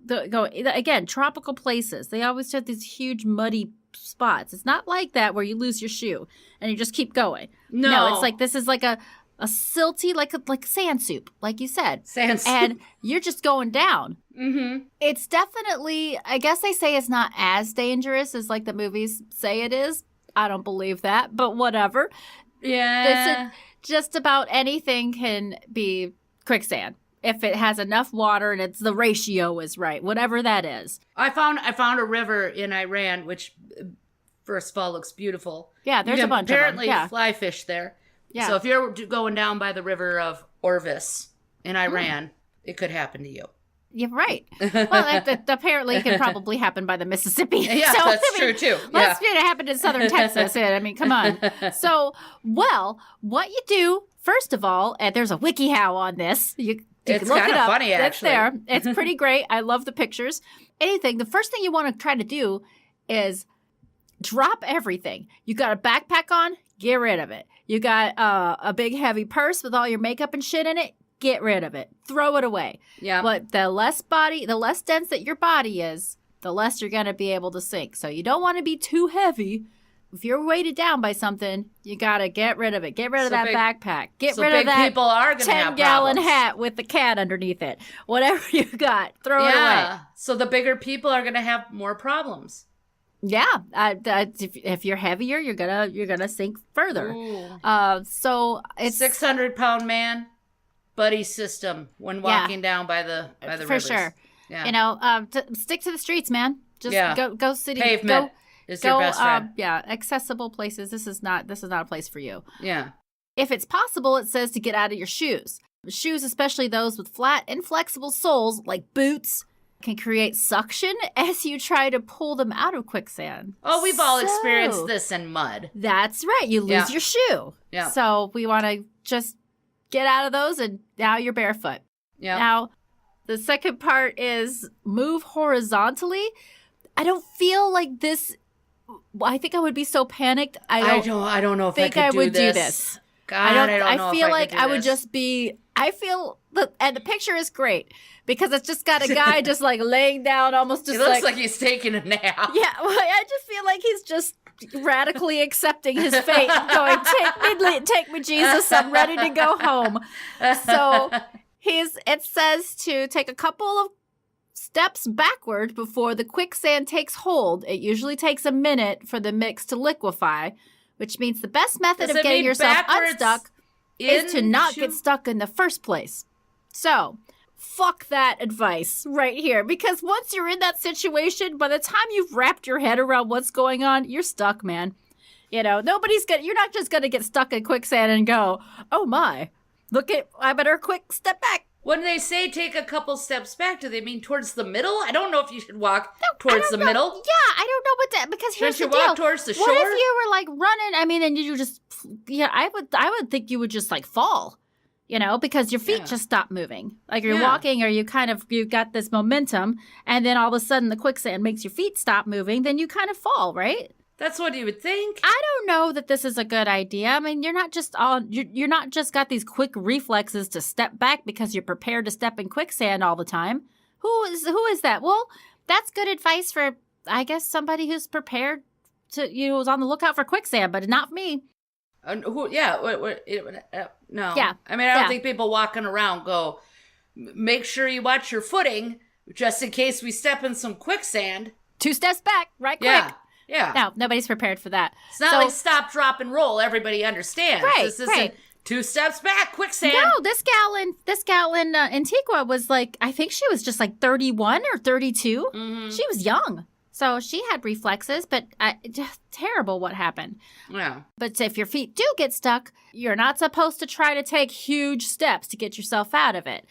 again, tropical places. They always have these huge muddy spots. It's not like that where you lose your shoe and you just keep going. No, it's like this is like a silty, like sand soup, like you said. Sand soup. And you're just going down. Mm-hmm. It's definitely, I guess they say it's not as dangerous as like the movies say it is. I don't believe that, but whatever. Yeah. Just about anything can be quicksand if it has enough water and the ratio is right, whatever that is. I found a river in Iran, which first of all looks beautiful. Yeah, there's a bunch of them. Apparently fly fish there. Yeah. So if you're going down by the river of Orvis in Iran, it could happen to you. You're right. Well, apparently it can probably happen by the Mississippi. Yeah, so, that's true too. Let's it happened in southern Texas. I mean, come on. So, what you do, first of all, and there's a WikiHow on this. You it's can look kind it of up. funny, actually. It's there. It's pretty great. I love the pictures. The first thing you want to try to do is drop everything. You got a backpack on, get rid of it. You got a big heavy purse with all your makeup and shit in it, get rid of it. Throw it away. Yeah. But the less dense that your body is, the less you're going to be able to sink. So you don't want to be too heavy. If you're weighted down by something, you got to get rid of it. Get rid of that backpack. Get rid of that people are gonna have 10-gallon problems. hat with the cat underneath it. Whatever you got, throw it away. So the bigger people are going to have more problems. Yeah, if you're heavier, you're gonna sink further. So it's 600-pound man, buddy system when walking down by the for rivers. sure. Yeah. Stick to the streets, man. Just go city. Pavement is your best friend. Accessible places. This is not a place for you. Yeah. If it's possible, it says to get out of your shoes. Shoes, especially those with flat, inflexible soles like boots, can create suction as you try to pull them out of quicksand. Oh, we've all experienced this in mud. That's right. You lose your shoe. Yeah. So we want to just get out of those, and now you're barefoot. Yeah. Now, the second part is move horizontally. I don't feel like this. I think I would be so panicked. I don't know if think I would do this. God, I don't know. I feel like I would just be. I feel and the picture is great because it's just got a guy just like laying down, almost just. It looks like he's taking a nap. Yeah, well, I just feel like he's just radically accepting his fate, going, "Take me, Jesus, I'm ready to go home." So it says to take a couple of steps backward before the quicksand takes hold. It usually takes a minute for the mix to liquefy, which means the best method of getting yourself unstuck is to not get stuck in the first place. So, fuck that advice right here, because once you're in that situation, by the time you've wrapped your head around what's going on, you're stuck, man. You're not just going to get stuck in quicksand and go, "Oh my, I better quick step back. When they say take a couple steps back, do they mean towards the middle? I don't know if you should walk I towards the don't know. middle. Yeah, I don't know what that, because here's Shouldn't the you deal. walk towards the What shore? if you were like running? I mean, and you just, I would think you would just like fall, because your feet just stop moving. Like you're walking, or you've got this momentum, and then all of a sudden the quicksand makes your feet stop moving, then you kind of fall, right? That's what you would think. I don't know that this is a good idea. I mean, you're not just got these quick reflexes to step back because you're prepared to step in quicksand all the time. Who is that? Well, that's good advice for, I guess, somebody who's prepared to, who's on the lookout for quicksand, but not me. No. Yeah. I mean, I don't think people walking around go, make sure you watch your footing just in case we step in some quicksand. 2 steps back, right quick. Yeah. No, nobody's prepared for that. It's not like stop, drop, and roll. Everybody understands. Right, This isn't 2 steps back, quicksand. No, this gal in Antigua was like, I think she was just like 31 or 32. Mm-hmm. She was young. So she had reflexes, but just terrible what happened. Yeah. But if your feet do get stuck, you're not supposed to try to take huge steps to get yourself out of it.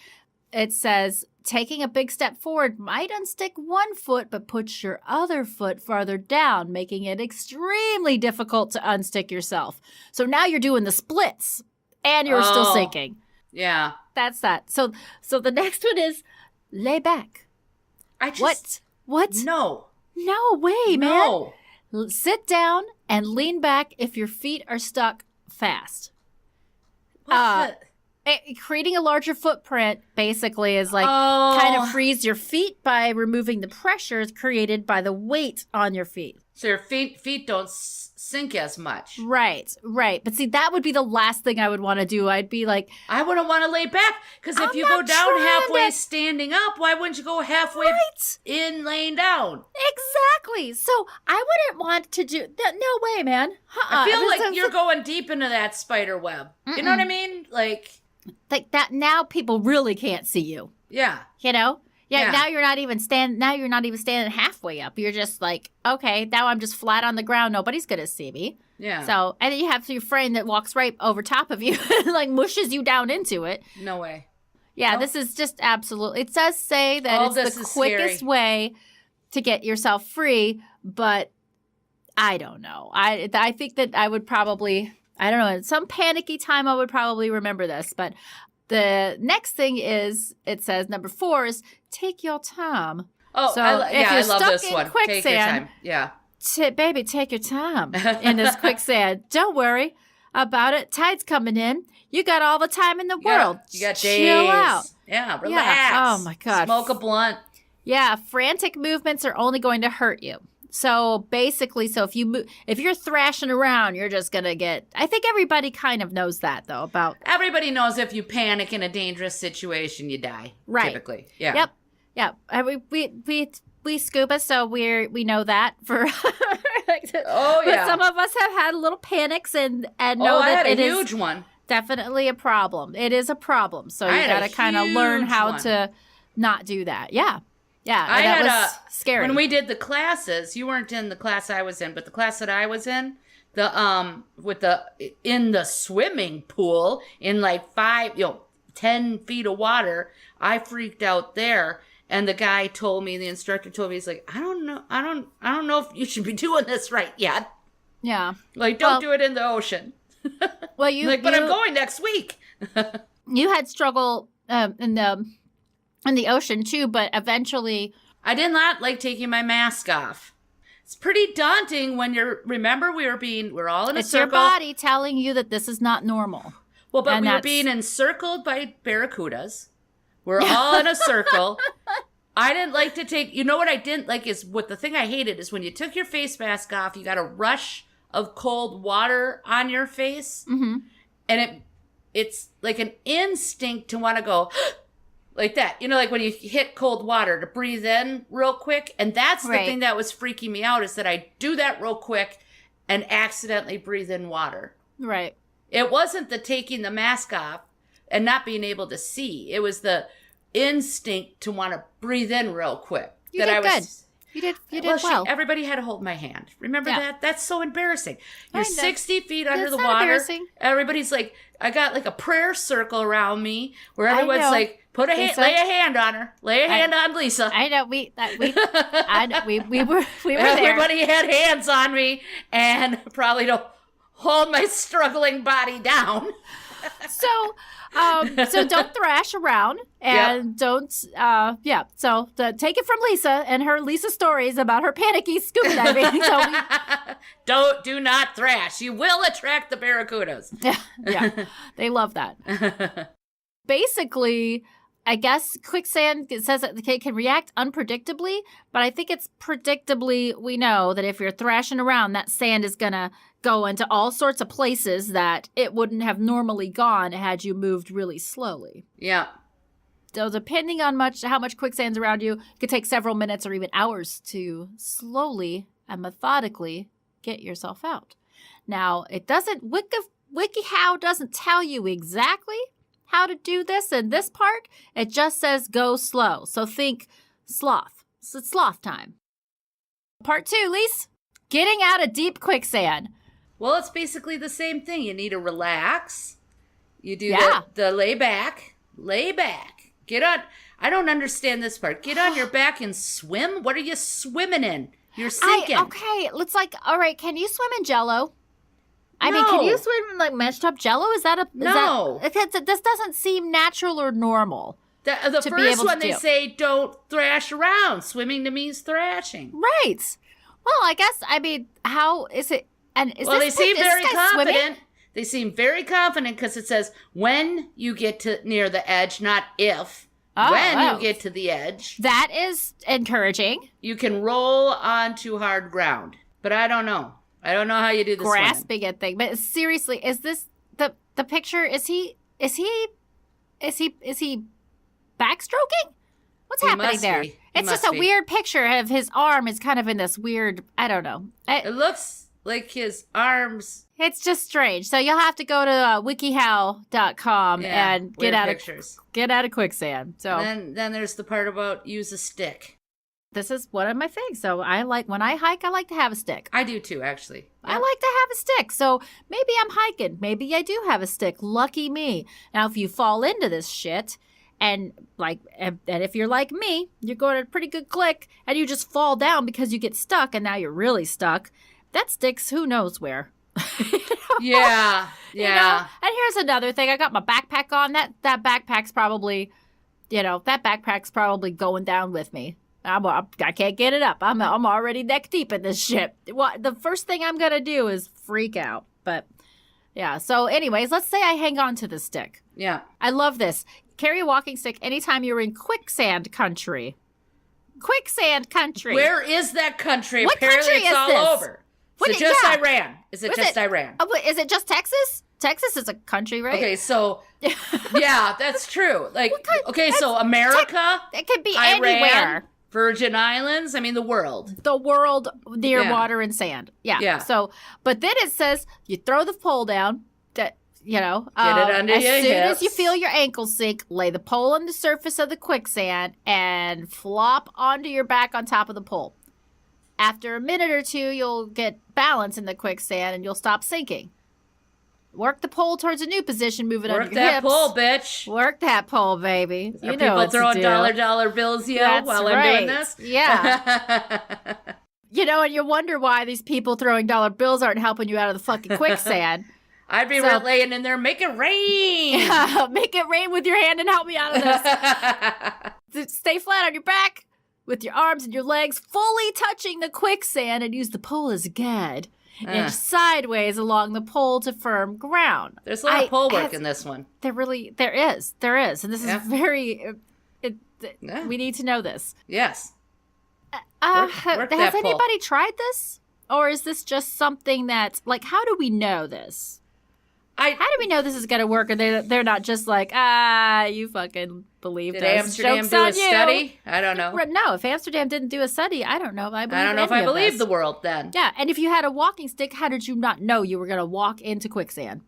It says, taking a big step forward might unstick one foot, but puts your other foot farther down, making it extremely difficult to unstick yourself. So now you're doing the splits, and you're still sinking. Yeah. That's that. So the next one is lay back. What? No. No way, man. No. Sit down and lean back if your feet are stuck fast. Creating a larger footprint basically is like kind of frees your feet by removing the pressures created by the weight on your feet. So your feet don't sink as much. Right. But see, that would be the last thing I would want to do. I'd be like, I wouldn't want to lay back, because if you go down halfway standing up, why wouldn't you go halfway in laying down? Exactly. So I wouldn't want to do that. No way, man. I feel like you're going deep into that spider web. Mm-mm. You know what I mean? Like that. Now people really can't see you. Yeah. Yeah, now you're not even standing halfway up. You're just like, okay, now I'm just flat on the ground. Nobody's going to see me. Yeah. So, and then you have your friend that walks right over top of you and like mushes you down into it. No way. Yeah, This is just absolutely, it does say that it's the quickest way to get yourself free, but I don't know. I think that I would probably, I don't know, at some panicky time I would probably remember this, but the next thing is, it says number 4 is take your time. Oh, so I love this one. Quicksand, take your time. Yeah. Baby, take your time in this quicksand. Don't worry about it. Tide's coming in. You got all the time in the world. You got Chill days. out. Yeah, relax. Yeah. Oh, my God. Smoke a blunt. Yeah, frantic movements are only going to hurt you. So basically, if you're thrashing around, you're just going to get, I think everybody kind of knows that, though, about. Everybody knows if you panic in a dangerous situation, you die. Right. Typically. Yeah. Yep. We scuba, so we know that for. But some of us have had little panics and know that it is huge one. Definitely a problem. It is a problem. So you got to kind of learn how to not do that. Yeah. Yeah, that was scary. When we did the classes, you weren't in the class I was in, but the class that I was in, in the swimming pool in like 10 feet of water, I freaked out there. And the instructor told me, he's like, I don't know if you should be doing this right yet. Yeah. Like, don't do it in the ocean. Well, but I'm going next week. You had struggle in the ocean too, but eventually I did not like taking my mask off. It's pretty daunting when remember we were all in a circle. It's your body telling you that this is not normal. Well, but we were being encircled by barracudas. We're all in a circle. I didn't like to take, what I didn't like is, the thing I hated is when you took your face mask off, you got a rush of cold water on your face. Mm-hmm. And it's like an instinct to want to go like that. Like when you hit cold water to breathe in real quick. And that's the thing that was freaking me out, is that I do that real quick and accidentally breathe in water. Right. It wasn't the taking the mask off and not being able to see. It was the instinct to want to breathe in real quick. You did good. You did well. Everybody had to hold my hand. Remember that? That's so embarrassing. You're 60 feet under the not water. embarrassing. Everybody's like, I got like a prayer circle around me where everyone's like, lay a hand on her. Lay a hand on Lisa. I know we were there. Everybody had hands on me and probably to hold my struggling body down. So don't thrash around and don't, So take it from Lisa and her Lisa stories about her panicky scuba diving. Do not thrash. You will attract the barracudas. Yeah, they love that. Basically, I guess quicksand, it says that it can react unpredictably, but I think it's predictably, we know that if you're thrashing around, that sand is going to go into all sorts of places that it wouldn't have normally gone had you moved really slowly. Yeah. So depending on how much quicksand's around you, it could take several minutes or even hours to slowly and methodically get yourself out. Now, it doesn't, WikiHow doesn't tell you exactly how to do this in this part. It just says go slow. So think sloth. So it's sloth time. Part 2, Lise. Getting out of deep quicksand. Well, it's basically the same thing. You need to relax. You do the lay back. Get on. I don't understand this part. Get on your back and swim? What are you swimming in? You're sinking. Okay, let's all right, can you swim in Jell-O? I mean, can you swim in like mashed up Jell-O? No. This doesn't seem natural or normal. The first one they say don't thrash around. Swimming to me is thrashing. Right. Well, I guess, how is it? And they seem very confident. Swimming? They seem very confident because it says when you get to near the edge, not if. You get to the edge. That is encouraging. You can roll onto hard ground. But I don't know. I don't know how you do this. Grasping at thing. But seriously, is this the picture? Is he backstroking? What's happening there? It's just a weird picture of his arm is kind of in this weird, I don't know. It looks like his arms. It's just strange. So you'll have to go to wikihow.com and get out of quicksand. So then there's the part about use a stick. This is one of my things. So when I hike, I like to have a stick. I do too, actually. I like to have a stick. So maybe I'm hiking. Maybe I do have a stick. Lucky me. Now, if you fall into this shit and if you're like me, you're going at a pretty good click and you just fall down because you get stuck and now you're really stuck. That sticks who knows where. Yeah. You know? And here's another thing. I got my backpack on. That backpack's probably, going down with me. I can't get it up. I'm already neck deep in this shit. The first thing I'm going to do is freak out. But yeah. So anyways, let's say I hang on to the stick. Yeah. I love this. Carry a walking stick anytime you're in quicksand country. Quicksand country. Where is that country? What Apparently country it's is all this? over. Is it just Iran? Is it just Iran? Oh, is it just Texas? Texas is a country, right? Okay, so yeah, that's true. So America, it could be Iran, anywhere. Virgin Islands, the world. The world near water and sand. Yeah. So, but then it says you throw the pole down. Get it under your hips. As soon as you feel your ankles sink, lay the pole on the surface of the quicksand and flop onto your back on top of the pole. After a minute or two, you'll get balance in the quicksand and you'll stop sinking. Work the pole towards a new position, move it under your hips. Work that pole, bitch. Work that pole, baby. Are people throwing dollar bills while I'm doing this? Yeah. And you wonder why these people throwing dollar bills aren't helping you out of the fucking quicksand. I'd be laying in there, make it rain. Yeah, make it rain with your hand and help me out of this. Stay flat on your back with your arms and your legs fully touching the quicksand and use the pole as a guide. And sideways along the pole to firm ground. There's a lot of pole work in this one. There is. And this is very, we need to know this. Yes. Has anybody tried this? Or is this just something that, how do we know this? How do we know this is going to work? Or they're not just you fucking believe Did this. Amsterdam Joke's do on a study? I don't know. No, if Amsterdam didn't do a study, I don't know if I believe I don't know if I believe this. the world then. Yeah, and if you had a walking stick, how did you not know you were going to walk into quicksand?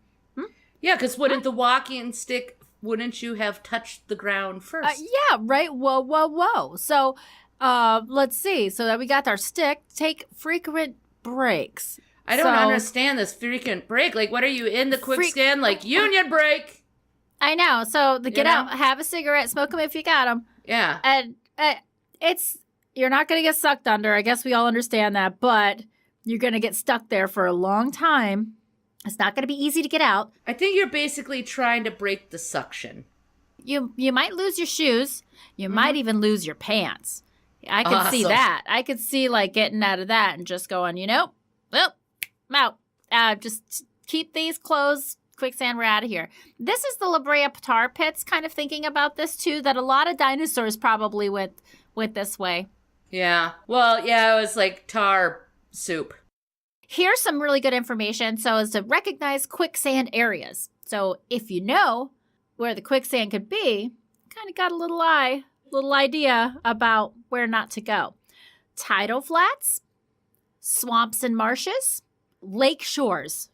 Yeah, because wouldn't the walking stick, wouldn't you have touched the ground first? Yeah, right. Whoa. So Let's see. So that we got our stick. Take frequent breaks. I don't understand this frequent break. Like, what are you in the quicksand? Like, union break. I know. So get out, have a cigarette, smoke them if you got them. Yeah. And you're not going to get sucked under. I guess we all understand that. But you're going to get stuck there for a long time. It's not going to be easy to get out. I think you're basically trying to break the suction. You might lose your shoes. You might even lose your pants. I could see that. I could see, like, getting out of that and just going, well, I'm out. Just keep these clothes. Quicksand, we're out of here. This is the La Brea tar pits, kind of thinking about this, too, that a lot of dinosaurs probably went this way. Yeah. Well, yeah, it was like tar soup. Here's some really good information. So as to recognize quicksand areas. So if you know where the quicksand could be, kind of got a little idea about where not to go. Tidal flats, swamps and marshes, lake shores.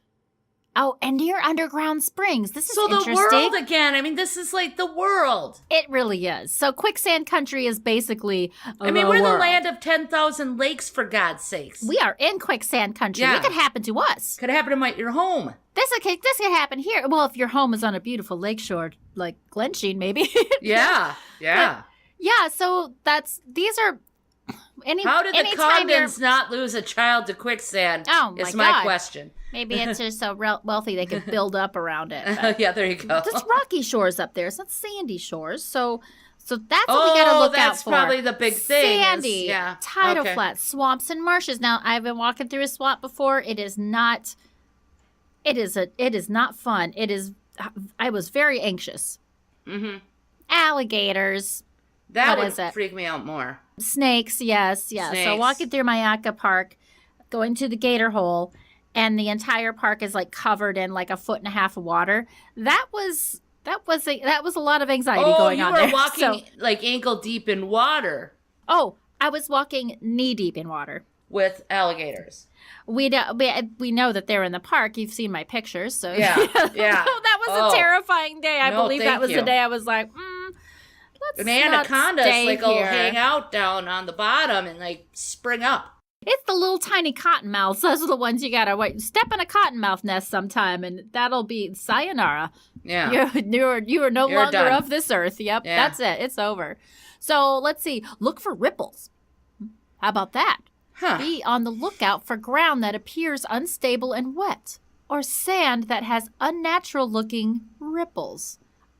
Oh, and near underground springs. This is interesting. So the world again. I mean, this is like the world. It really is. So quicksand country is basically we're the land of 10,000 lakes, for God's sakes. We are in quicksand country. Yeah. It could happen to us. Could happen to your home. This could happen here. Well, if your home is on a beautiful lakeshore, like Glensheen, maybe. Yeah. Yeah, so these are... How did the Condons not lose a child to quicksand? Oh, is my question. Maybe it's just so wealthy they could build up around it. Yeah, there you go. It's rocky shores up there. It's not sandy shores. So that's what we got to look out for. That's probably the big thing. Sandy, tidal flats, swamps, and marshes. Now, I've been walking through a swamp before. It is not fun. I was very anxious. Mm-hmm. Alligators. That would freak me out more. Snakes, yes. Snakes. So walking through Mayaka Park, going to the gator hole, and the entire park is like covered in like 1.5 feet of water. That was a lot of anxiety going on there. Oh, you were walking like ankle deep in water. Oh, I was walking knee deep in water with alligators. We know that they're in the park. You've seen my pictures, so yeah. That was a terrifying day. I believe that was the day I was like, An anacondas will hang out down on the bottom and like spring up. It's the little tiny cottonmouths. Those are the ones you gotta step in a cottonmouth nest sometime, and that'll be sayonara. Yeah, you are no longer done. of this earth. Yep, yeah. That's it. It's over. So let's see. Look for ripples. How about that? Huh. Be on the lookout for ground that appears unstable and wet, or sand that has unnatural-looking ripples.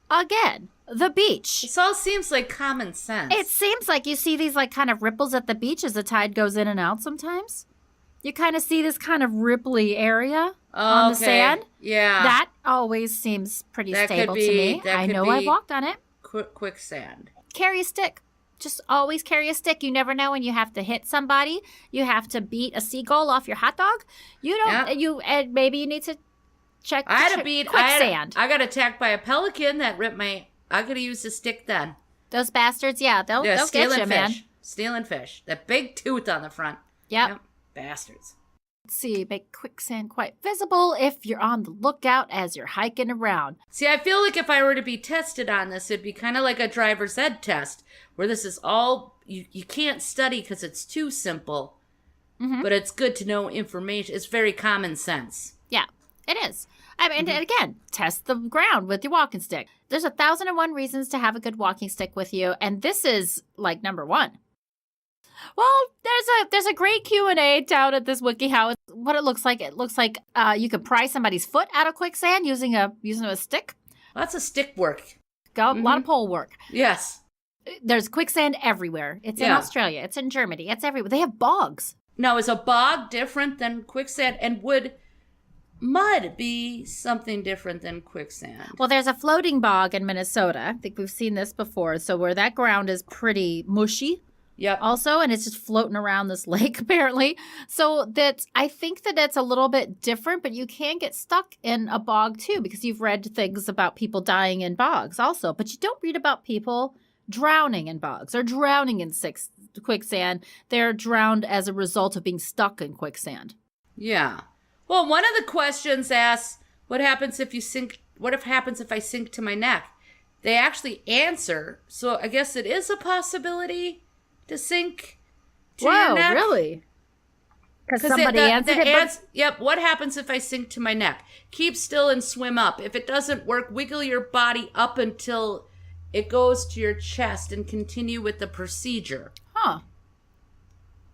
Again, the beach. This all seems like common sense. It seems like you see these like kind of ripples at the beach as the tide goes in and out sometimes. You kind of see this kind of ripply area on the sand. Yeah. That always seems pretty stable to me. I know I've walked on it. Quicksand. Carry a stick. Just always carry a stick. You never know when you have to hit somebody. You have to beat a seagull off your hot dog. You don't. And maybe you need to check. Quicksand. I got attacked by a pelican that ripped my. I could have used a stick then. Those bastards, they'll get you, man. Stealing fish. That big tooth on the front. Yep. Bastards. Let's see, make quicksand quite visible if you're on the lookout as you're hiking around. See, I feel like if I were to be tested on this, it'd be kind of like a driver's ed test, where this is all, you can't study because it's too simple, but it's good to know information. It's very common sense. Yeah, it is. I mean, and again, test the ground with your walking stick. There's 1,001 reasons to have a good walking stick with you, and this is like number one. Well, there's a great Q&A down at this WikiHow. What it looks like you could pry somebody's foot out of quicksand using a stick. Lots of stick work. A lot of pole work. Yes. There's quicksand everywhere. It's in Australia. It's in Germany. It's everywhere. They have bogs. Now, is a bog different than quicksand? And would mud be something different than quicksand? Well, there's a floating bog in Minnesota. I think we've seen this before. So where that ground is pretty mushy. Yep. Also, and it's just floating around this lake, apparently. So I think that it's a little bit different, but you can get stuck in a bog, too, because you've read things about people dying in bogs also. But you don't read about people drowning in bogs or drowning in quicksand. They're drowned as a result of being stuck in quicksand. Yeah. Well, one of the questions asks, what happens if you sink? What happens if I sink to my neck? They actually answer. So I guess it is a possibility. to sink to your neck? Really? Because 'Cause somebody answered it. Yep. What happens if I sink to my neck? Keep still and swim up. If it doesn't work, wiggle your body up until it goes to your chest and continue with the procedure. Huh.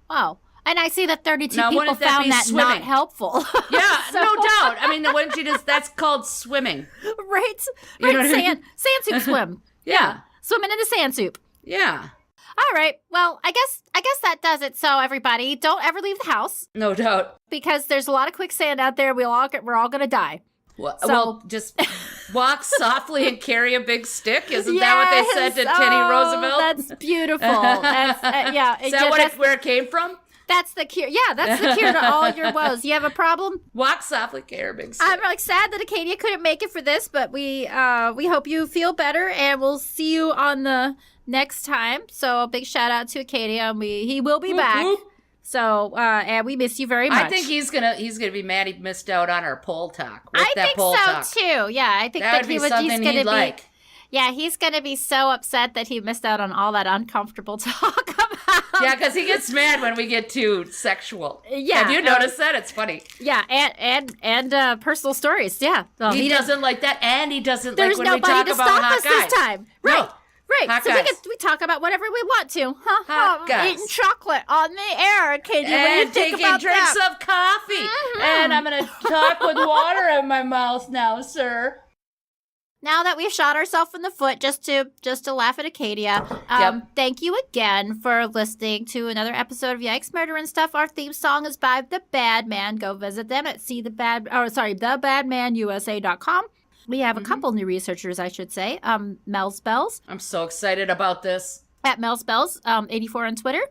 Wow. And I see that 32 Now, people wouldn't that found be that swimming? not helpful. Yeah, no doubt. I mean, wouldn't you just? That's called swimming. Right? You know Right. what I mean? Sand soup swim. Yeah. Swimming in the sand soup. Yeah. All right. Well, I guess that does it. So everybody, don't ever leave the house No doubt. because there's a lot of quicksand out there. We're all going to die. Well, just walk softly and carry a big stick. Isn't that what they said to Teddy Roosevelt? That's beautiful. That's, yeah. Is that where it came from? That's the cure. Yeah, that's the cure to all your woes. You have a problem? Walk softly, carry a big stick. I'm like sad that Acadia couldn't make it for this, but we hope you feel better, and we'll see you on the next time. So a big shout out to Acadia, and he will be back. Whoop. So and we miss you very much. I think he's gonna be mad he missed out on our poll talk. I think so too. Yeah, I think that would be something he's he'd gonna be like. Yeah, he's going to be so upset that he missed out on all that uncomfortable talk about. Yeah, because he gets mad when we get too sexual. Yeah. Have you noticed that? It's funny. Yeah, and personal stories. Yeah. Well, He doesn't like that, and he doesn't there's like when we nobody talk to about stop hot us guys. this time. Right. No. Right. Hot So guys. we talk about whatever we want to. Hot guys. Eating chocolate on the air, Katie. What do you And think taking about drinks that? of coffee. And I'm going to talk with water in my mouth now, sir. Now that we've shot ourselves in the foot just to laugh at Acadia, Yep. thank you again for listening to another episode of Yikes, Murder, and Stuff. Our theme song is by The Bad Man. Go visit them at thebadmanusa.com. We have a couple new researchers, I should say. Mel's Bells I'm so excited about this. at Mel's Bells, 84 on Twitter.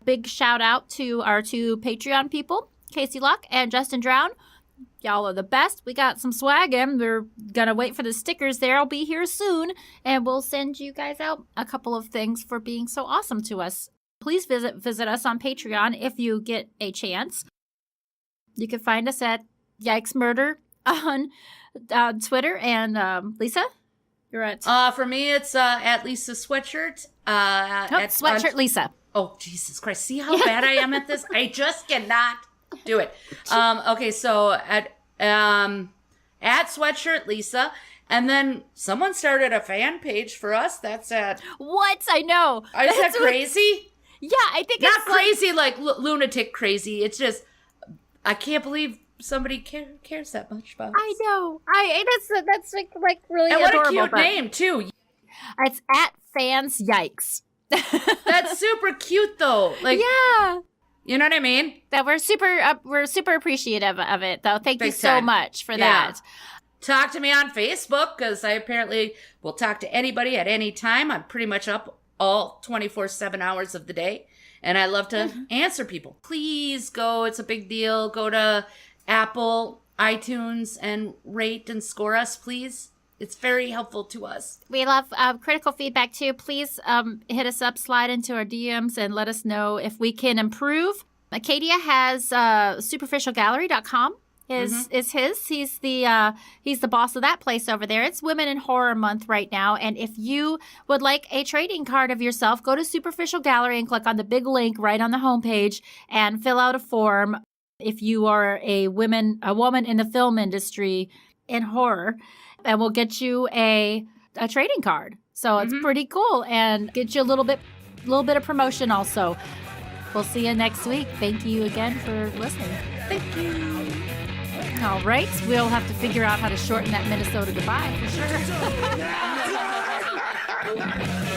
Big shout out to our two Patreon people, Casey Luck and Justin Drown. Y'all are the best. We got some swag in. We're going to wait for the stickers. They'll be here soon. And we'll send you guys out a couple of things for being so awesome to us. Please visit us on Patreon if you get a chance. You can find us at Yikes Murder on Twitter. And Lisa, you're at... For me, it's at Lisa Sweatshirt. Sweatshirt Lisa. Oh, Jesus Christ. See how bad I am at this? I just cannot do it. Okay, so at Sweatshirt Lisa, and then someone started a fan page for us. That's at... What? I know. Is that crazy? Yeah, I think Not it's crazy like lunatic crazy. It's just, I can't believe somebody cares that much about us. I know. That's like really And what adorable. a cute name, too. It's at Fans Yikes. That's super cute, though. Like, Yeah. you know what I mean? That we're super appreciative of it, though. Thank you Big so time. much for Yeah. that. Talk to me on Facebook, because I apparently will talk to anybody at any time. I'm pretty much up all 24/7 hours of the day, and I love to answer people. Please go. It's a big deal. Go to Apple, iTunes, and rate and score us, please. It's very helpful to us. We love critical feedback too. Please hit us up, slide into our DMs, and let us know if we can improve. Acadia has superficialgallery.com. Is his. He's the boss of that place over there. It's Women in Horror Month right now. And if you would like a trading card of yourself, go to Superficial Gallery and click on the big link right on the homepage and fill out a form if you are a woman in the film industry in horror. And we'll get you a trading card. So it's pretty cool and get you a little bit of promotion also. We'll see you next week. Thank you again for listening. Thank you. All right. We'll have to figure out how to shorten that Minnesota goodbye for sure.